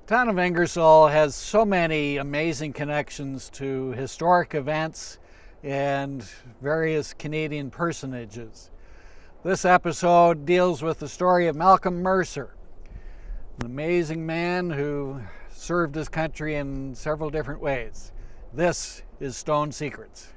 The town of Ingersoll has so many amazing connections to historic events and various Canadian personages. This episode deals with the story of Malcolm Mercer, an amazing man who served his country in several different ways. This is Stone Secrets.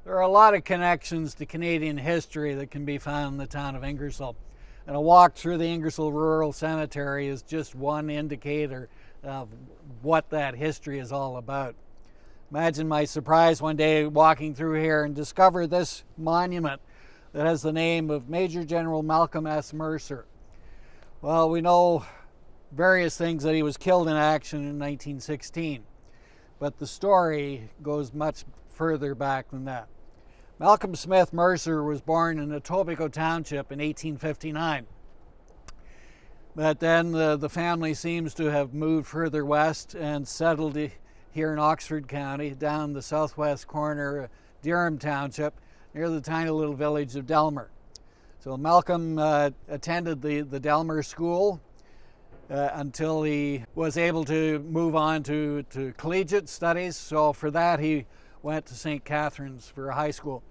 There are a lot of connections to Canadian history that can be found in the town of Ingersoll. And a walk through the Ingersoll Rural Cemetery is just one indicator of what that history is all about. Imagine my surprise one day walking through here and discover this monument that has the name of Major General Malcolm S. Mercer. Well, we know various things, that he was killed in action in 1916, but the story goes much further back than that. Malcolm Smith Mercer was born in Etobicoke Township in 1859. But then the family seems to have moved further west and settled here in Oxford County, down the southwest corner of Durham Township, near the tiny little village of Delmer. So Malcolm attended the Delmer School until he was able to move on to collegiate studies. So for that, he went to St. Catharines for high school,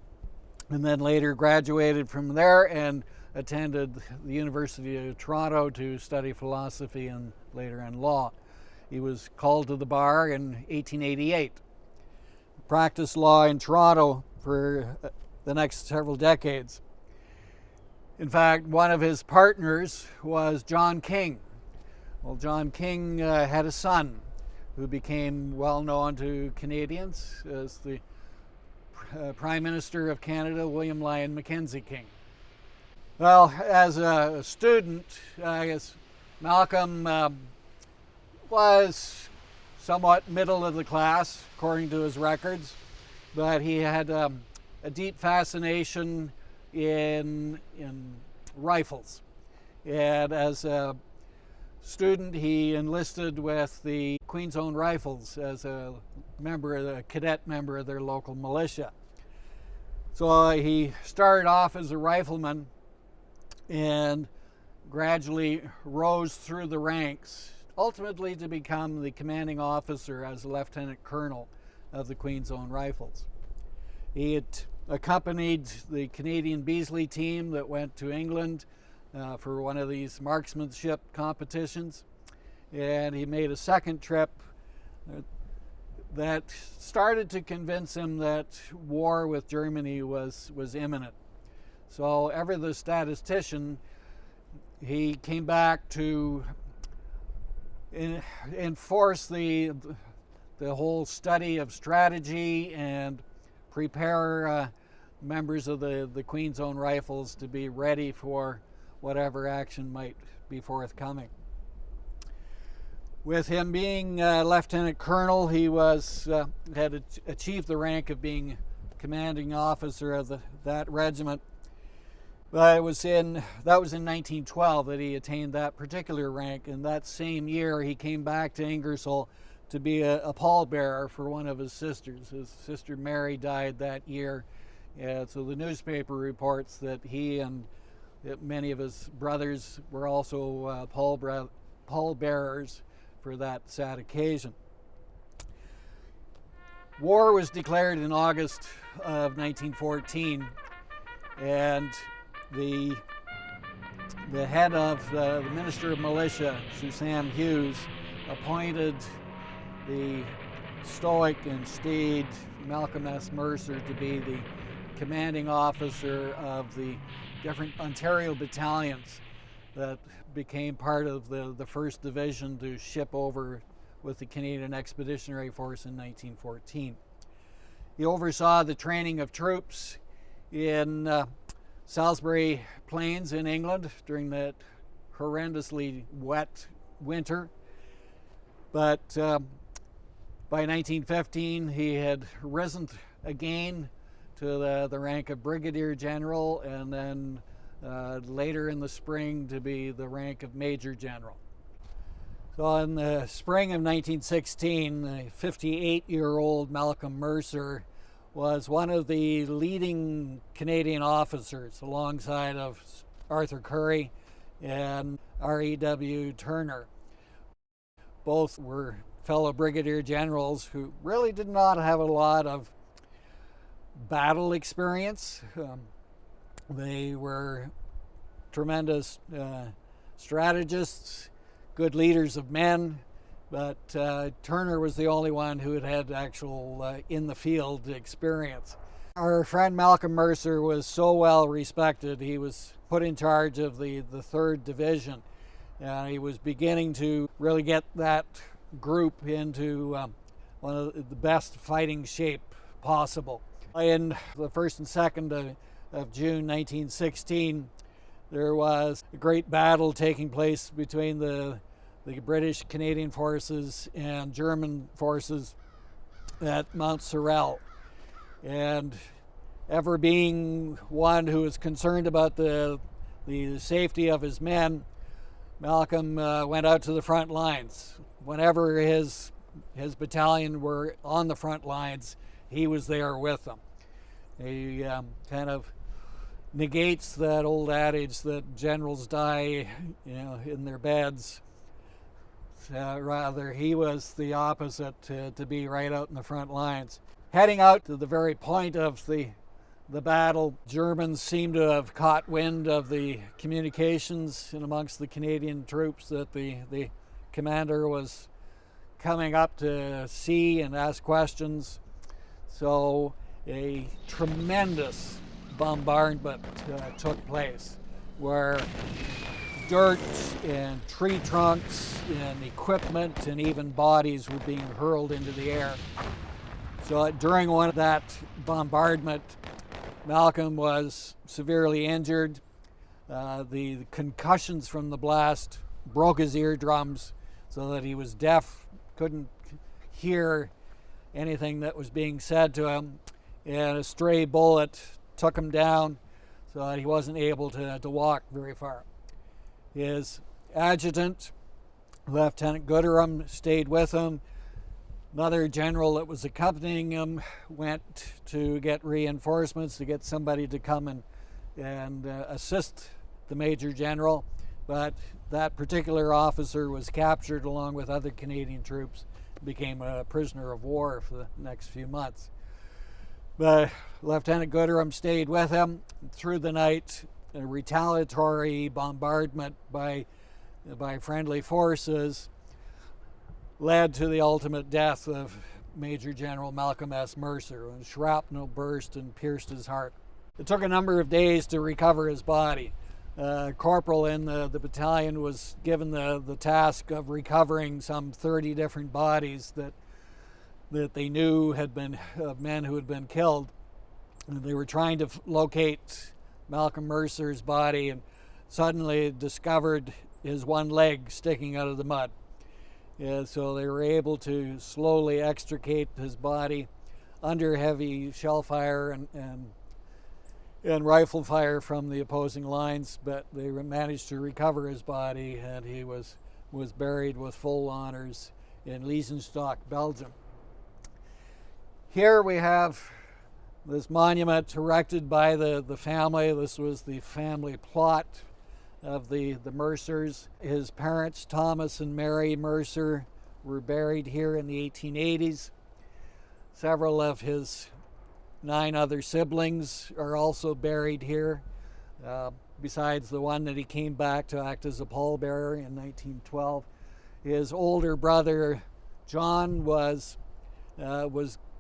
and then later graduated from there and attended the University of Toronto to study philosophy and later in law. He was called to the bar in 1888. Practiced law in Toronto for the next several decades. In fact, one of his partners was John King. Well, John King had a son who became well known to Canadians as the Prime Minister of Canada, William Lyon Mackenzie King. Well, as a student, I guess Malcolm was somewhat middle of the class, according to his records, but he had a deep fascination in rifles. And as a student, he enlisted with the Queen's Own Rifles as a cadet member of their local militia. So he started off as a rifleman and gradually rose through the ranks, ultimately to become the commanding officer as a lieutenant colonel of the Queen's Own Rifles. He had accompanied the Canadian Beasley team that went to England for one of these marksmanship competitions, and he made a second trip that started to convince him that war with Germany was imminent. So, ever the statistician, he came back to enforce the whole study of strategy and prepare members of the Queen's Own Rifles to be ready for whatever action might be forthcoming. With him being Lieutenant Colonel, he had achieved the rank of being commanding officer of that regiment. But that was in 1912 that he attained that particular rank, and that same year he came back to Ingersoll to be a pallbearer for one of his sisters. His sister Mary died that year, so the newspaper reports that he and many of his brothers were also pallbearers for that sad occasion. War was declared in August of 1914, and the head of the Minister of Militia, Suzanne Hughes, appointed the stoic and staid Malcolm S. Mercer to be the commanding officer of the different Ontario battalions that became part of the 1st Division to ship over with the Canadian Expeditionary Force in 1914. He oversaw the training of troops in Salisbury Plains in England during that horrendously wet winter. But by 1915, he had risen again to the rank of Brigadier General, and then later in the spring to be the rank of Major General. So in the spring of 1916, the 58-year-old Malcolm Mercer was one of the leading Canadian officers alongside of Arthur Currie and R.E.W. Turner. Both were fellow brigadier generals who really did not have a lot of battle experience. They were tremendous strategists, good leaders of men, but Turner was the only one who had had actual in the field experience. Our friend Malcolm Mercer was so well respected. He was put in charge of the 3rd Division. He was beginning to really get that group into one of the best fighting shape possible. In the 1st and 2nd of June 1916, there was a great battle taking place between the British Canadian forces and German forces at Mount Sorel. And ever being one who was concerned about the safety of his men, Malcolm went out to the front lines. Whenever his battalion were on the front lines, he was there with them. He kind of negates that old adage that generals die, in their beds. Rather, he was the opposite, to be right out in the front lines. Heading out to the very point of the battle, Germans seemed to have caught wind of the communications in amongst the Canadian troops that the commander was coming up to see and ask questions. So a tremendous bombardment took place, where dirt and tree trunks and equipment and even bodies were being hurled into the air. So during one of that bombardment, Malcolm was severely injured. The concussions from the blast broke his eardrums so that he was deaf, couldn't hear anything that was being said to him, and a stray bullet took him down so that he wasn't able to walk very far. His adjutant, Lieutenant Gooderham, stayed with him. Another general that was accompanying him went to get reinforcements, to get somebody to come and assist the Major General, but that particular officer was captured along with other Canadian troops, became a prisoner of war for the next few months. But Lieutenant Gooderham stayed with him through the night. A retaliatory bombardment by friendly forces led to the ultimate death of Major General Malcolm S. Mercer, when shrapnel burst and pierced his heart. It took a number of days to recover his body. Corporal in the battalion was given the task of recovering some 30 different bodies that they knew had been men who had been killed. And they were trying to locate Malcolm Mercer's body, and suddenly discovered his one leg sticking out of the mud. So they were able to slowly extricate his body under heavy shell fire and rifle fire from the opposing lines, but they managed to recover his body, and he was buried with full honors in Liesenstock, Belgium. Here we have this monument erected by the family. This was the family plot of the Mercers. His parents, Thomas and Mary Mercer, were buried here in the 1880s. Several of his 9 other siblings are also buried here, besides the one that he came back to act as a pallbearer in 1912. His older brother, John, was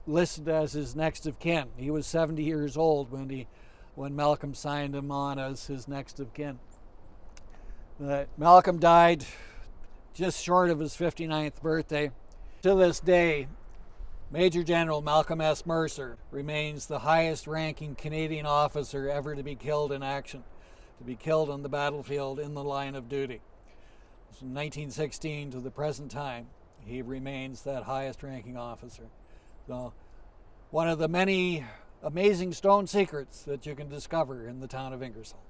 listed as his next of kin. He was 70 years old when Malcolm signed him on as his next of kin. that Malcolm died just short of his 59th birthday. To this day, Major General Malcolm S. Mercer remains the highest ranking Canadian officer ever to be killed in action, to be killed on the battlefield in the line of duty. From 1916 to the present time, he remains that highest ranking officer. So, one of the many amazing stone secrets that you can discover in the town of Ingersoll.